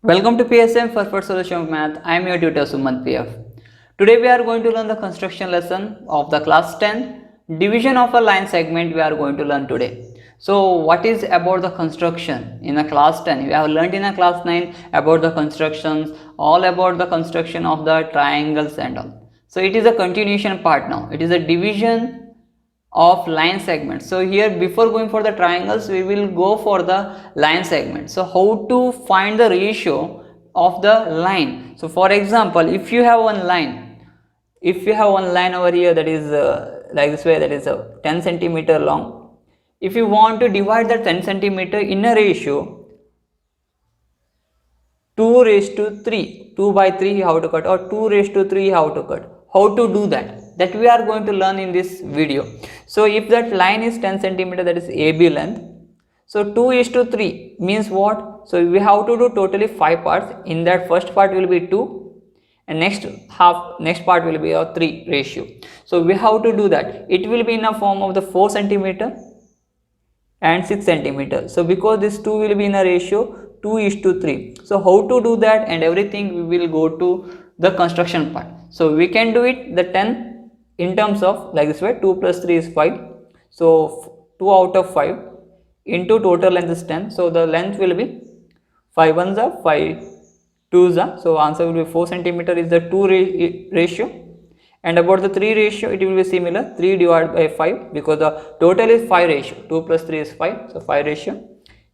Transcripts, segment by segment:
Welcome to PSM for Solution of Math. I am your tutor Sumant PF. Today we are going to learn the construction lesson of the class 10. Division of a line segment we are going to learn today. So what is about the construction in a class 10? We have learned in a class 9 about the constructions, all about the construction of the triangles and all. So it is a continuation part now. It is a division of line segment. So here before going for the triangles we will go for the line segment. So how to find the ratio of the line? So for example, if you have one line over here that is like this way, that is 10 centimeter long. If you want to divide that 10 centimeter in a ratio 2:3, 2 by 3 how to cut, or 2:3 how to cut. How to do that we are going to learn in this video. So if that line is 10 centimeter, that is AB length, so 2:3 means what? So we have to do totally 5 parts. In that first part will be 2 and next part will be a 3 ratio. So we have to do that. It will be in a form of the 4 centimeter and 6 centimeter. So because this 2 will be in a ratio 2:3. So how to do that and everything we will go to the construction part. So we can do it the 10 in terms of like this way, 2 plus 3 is 5. So 2 out of 5 into total length is 10. So the length will be 5 ones are 5 twos are. So answer will be 4 centimeter is the 2 ratio. And about the 3 ratio, it will be similar, 3 divided by 5 because the total is 5 ratio, 2 plus 3 is 5, so 5 ratio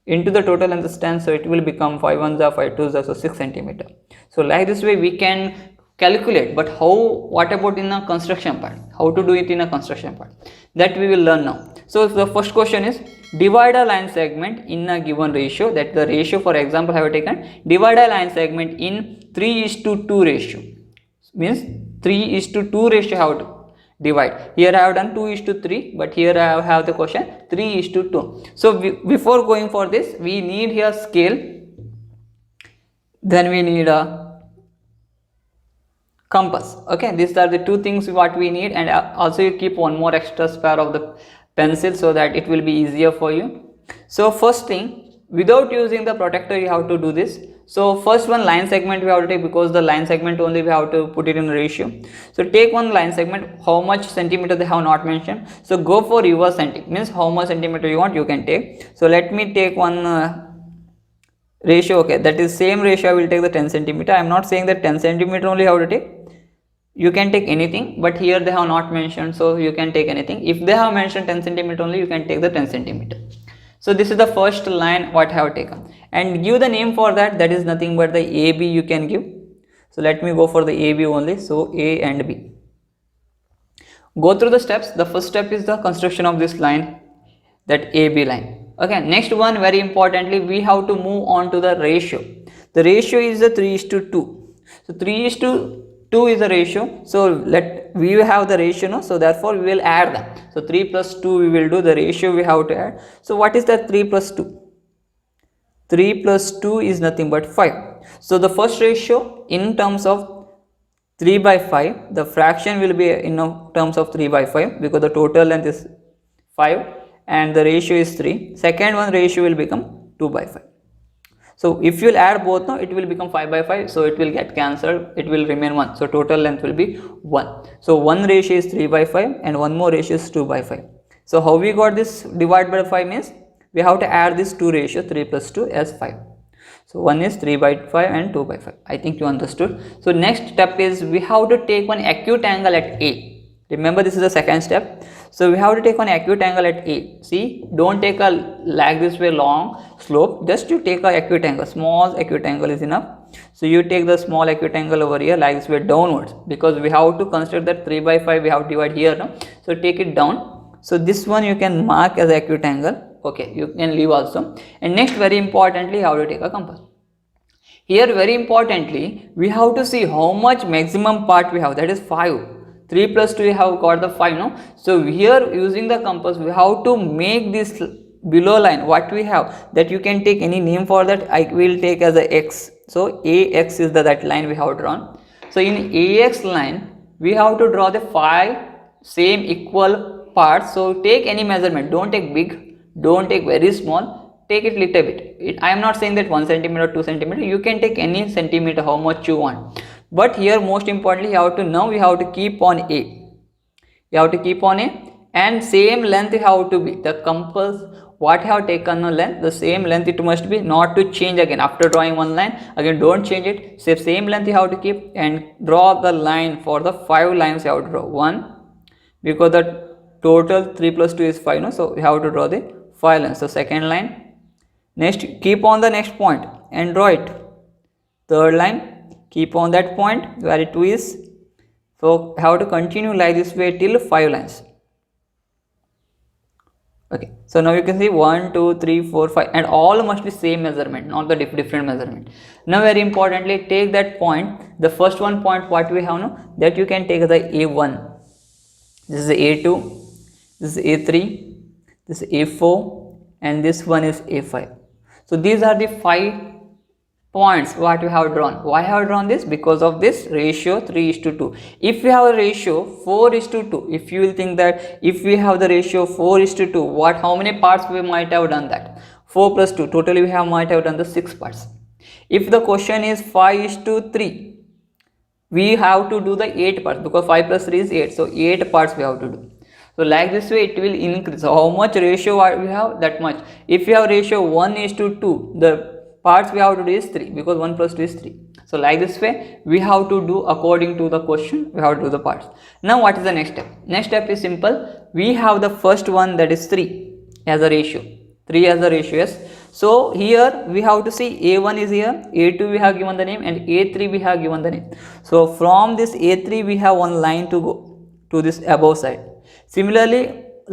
into the total length is 10, so it will become 5 ones are 5 twos are, so 6 centimeter. So like this way we can calculate, but what about in a construction part? How to do it in a construction part? That we will learn now. So the first question is divide a line segment in a given ratio, that the ratio for example I have taken, divide a line segment in 3:2 ratio, means 3:2 ratio how to divide. Here I have done 2:3, but here I have the question 3:2. So before going for this, we need here scale, then we need a compass. Okay, these are the two things what we need, and also you keep one more extra spare of the pencil so that it will be easier for you. So first thing, without using the protractor you have to do this. So first one line segment we have to take, because the line segment only we have to put it in ratio. So take one line segment, how much centimeter they have not mentioned, so go for reverse centimeter, means how much centimeter you want you can take. So let me take one ratio. Okay, that is same ratio I will take the 10 centimeter. I am not saying that 10 centimeter only how to take, you can take anything, but here they have not mentioned, so you can take anything. If they have mentioned 10 centimeter only, you can take the 10 centimeter. So this is the first line what I have taken, and give the name for that, that is nothing but the AB you can give. So let me go for the AB only. So A and B. Go through the steps. The first step is the construction of this line, that AB line. Okay, next one, very importantly, we have to move on to the ratio. The ratio is the 3:2. So 3:2 is the ratio. So we have the ratio, no? So therefore we will add them. So 3 plus 2 we will do, the ratio we have to add. So what is that 3 plus 2? 3 plus 2 is nothing but 5. So the first ratio in terms of 3 by 5, the fraction will be in terms of 3 by 5 because the total length is 5 and the ratio is 3. Second one ratio will become 2 by 5. So if you will add both now, it will become 5 by 5, so it will get cancelled, it will remain 1. So total length will be 1. So one ratio is 3 by 5 and one more ratio is 2 by 5. So how we got this divide by 5 means we have to add this 2 ratio, 3 plus 2 as 5. So one is 3 by 5 and 2 by 5. I think you understood. So next step is we have to take one acute angle at A. Remember, this is the second step. So we have to take one acute angle at A. See, don't take a like this way long slope, just you take a acute angle, small acute angle is enough. So you take the small acute angle over here like this way downwards, because we have to consider that 3 by 5 we have to divide here, no? So take it down. So this one you can mark as acute angle. Okay, you can leave also. And next, very importantly, how to take a compass. Here very importantly, we have to see how much maximum part we have, that is 5. 3 plus 2 we have got the 5, no? So here using the compass we have to make this below line what we have, that you can take any name for that. I will take as a X. So AX is that line we have drawn. So in AX line we have to draw the 5 same equal parts. So take any measurement, don't take big, don't take very small, take it little bit. I am not saying that 1 centimeter or 2 centimeter, you can take any centimeter how much you want, but here most importantly you have to know, you have to keep on A, you have to keep on A, and same length have to be the compass. What you have taken a length, the same length it must be, not to change again after drawing one line, again don't change it, same length you have to keep, and draw the line for the 5 lines you have to draw. 1, because the total 3 plus 2 is 5, no? So you have to draw the 5 lines. So second line, next keep on the next point and draw it. Third line, keep on that point where it is. So have to continue like this way till 5 lines. Okay, so now you can see 1, 2, 3, 4, 5, and all must be same measurement, not the different measurement. Now very importantly, take that point, the first one point what we have now, that you can take the A1, this is A2, this is A3, this is A4, and this one is A5. So these are the 5 points what we have drawn. Why I have drawn this? Because of this ratio 3:2. If we have a ratio 4:2, if you will think that if we have the ratio 4:2, how many parts we might have done that? 4 plus 2, totally we might have done the 6 parts. If the question is 5:3, we have to do the 8 parts, because 5 plus 3 is 8, so 8 parts we have to do. So like this way it will increase. So how much ratio we have, that much. If we have ratio 1:2, the parts we have to do is 3, because 1 plus 2 is 3. So like this way we have to do according to the question, we have to do the parts. Now what is the next step? Next step is simple. We have the first one, that is 3 as a ratio, 3 as a ratio, yes. So here we have to see A1 is here, A2 we have given the name, and A3 we have given the name. So from this A3 we have one line to go to this above side. Similarly,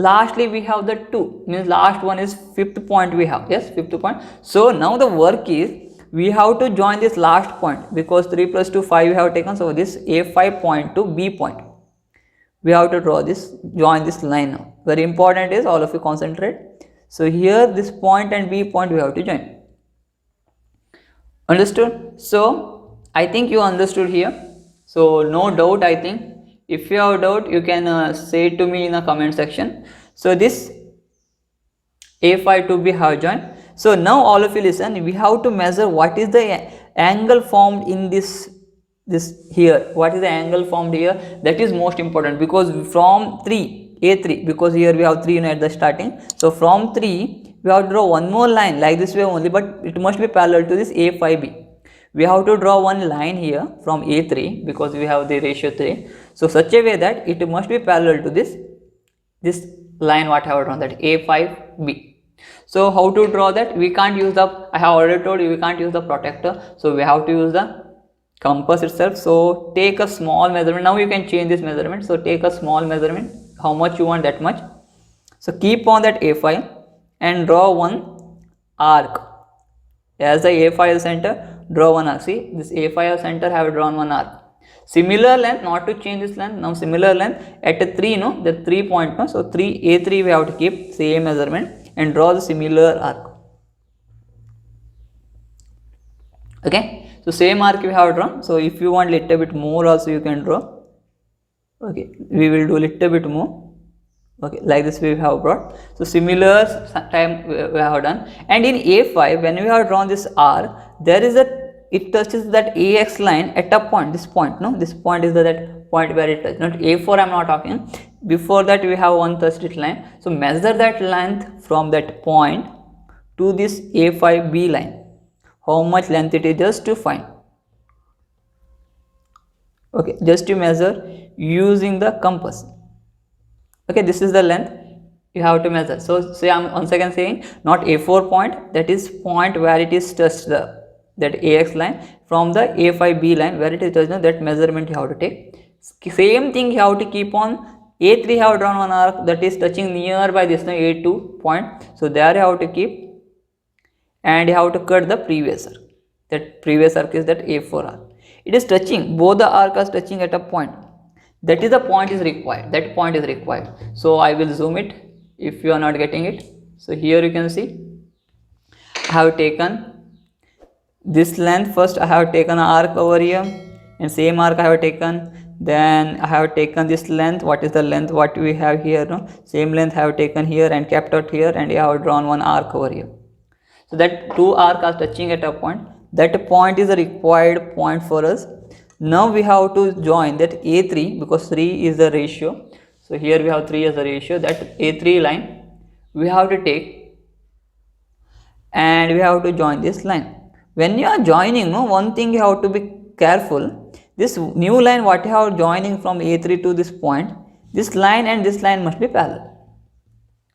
lastly we have the 2, means last one is 5th point we have, yes, 5th point. So now the work is, we have to join this last point, because 3 plus 2 5 we have taken. So this A5 point to B point, we have to draw this, join this line now. Very important is, all of you concentrate. So here this point and B point we have to join. Understood? So I think you understood here. So no doubt, I think. If you have doubt, you can say it to me in the comment section. So this A5 to B have joined. So now all of you listen, we have to measure what is the angle formed in this here. What is the angle formed here? That is most important, because from A3, because here we have 3 at the starting. So from 3 we have to draw one more line like this way only, but it must be parallel to this A5B. We have to draw one line here from A3, because we have the ratio 3. So such a way that it must be parallel to this line what I have drawn, that A5B. So how to draw that? We can't use the, I have already told you, we can't use the protector. So we have to use the compass itself. So take a small measurement. Now you can change this measurement. So take a small measurement, how much you want, that much. So keep on that A5 and draw one arc. As the A5 center, draw one arc. See, this A5 center have drawn one arc. Similar length, not to change this length, now similar length at a 3, no, the 3 point, no, so A3 we have to keep same measurement and draw the similar arc. Okay, so same arc we have drawn. So if you want little bit more also you can draw. Okay, we will do little bit more. Okay, like this we have brought. So similar time we have done. And in A5, when we have drawn this arc, there is it touches that AX line at a point, this point, no, this point is that point where it touches, not A4 I am not talking. Before that we have one touched line. So measure that length from that point to this A5B line. How much length it is, just to find. Okay, just to measure using the compass. Okay, this is the length you have to measure. So say I am once again saying, not A4 point, that is point where it is touched that AX line, from the A5B line where it is touched, that measurement you have to take. Same thing you have to keep on. A3 have drawn one arc that is touching nearby this A2 point. So there you have to keep, and you have to cut the previous arc. That previous arc is that A4 arc. It is touching, both the arcs are touching at a point. That is the point is required, that point is required. So I will zoom it if you are not getting it. So here you can see, I have taken this length. First I have taken an arc over here, and same arc I have taken. Then I have taken this length. What is the length what we have here, no? Same length I have taken here and kept out here, and I have drawn one arc over here. So that two arcs are touching at a point. That point is a required point for us. Now we have to join that A3 because 3 is the ratio. So here we have 3 as a ratio. That A3 line we have to take and we have to join this line. When you are joining, no, one thing you have to be careful. This new line what you have joining from A3 to this point, this line and this line must be parallel.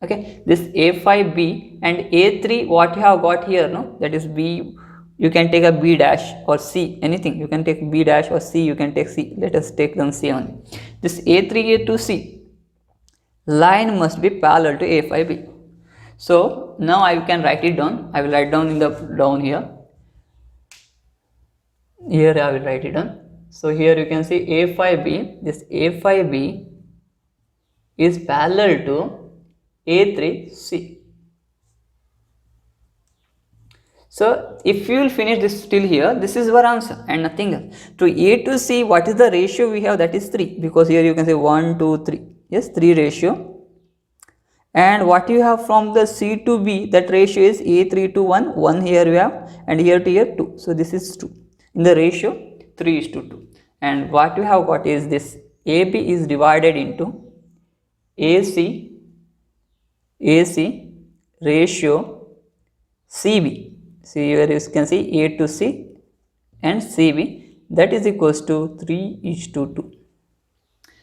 Okay, this A5B and A3 what you have got here, no, that is B. You can take a B dash or C, anything. You can take B dash or C, you can take C. Let us take them C only. This A3A to C line must be parallel to A5B. So now I can write it down. I will write down in the down here. Here I will write it down. So here you can see A5B. This A5B is parallel to A3C. So if you will finish this till here, this is our answer and nothing else. To A to C, what is the ratio we have? That is 3, because here you can say 1, 2, 3. Yes, 3 ratio. And what you have from the C to B, that ratio is A3 to 1. 1 here we have, and here to here 2. So this is 2. In the ratio 3 is to 2. And what you have got is this AB is divided into AC ratio CB. See here you can see A to C and CB, that is equals to 3 is to 2.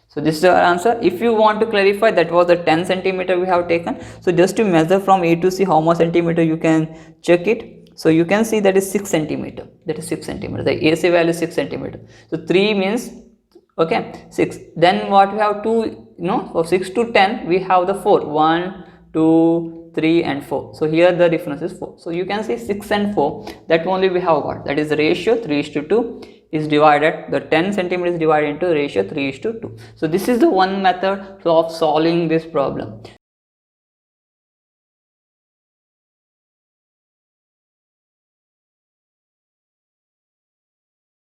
So this is our answer. If you want to clarify, that was the 10 centimeter we have taken. So just to measure from A to C how much centimeter, you can check it. So you can see that is 6 centimeter. That is 6 centimeter. The AC value is 6 centimeter. So 3 means, okay, 6. Then what we have 2, for 6 to 10 we have the 4. 1, 2, 3 and 4. So here the difference is 4. So you can see 6 and 4, that only we have got. That is the ratio 3 is to 2 is divided, the 10 centimeter is divided into ratio 3 is to 2. So this is the one method of solving this problem.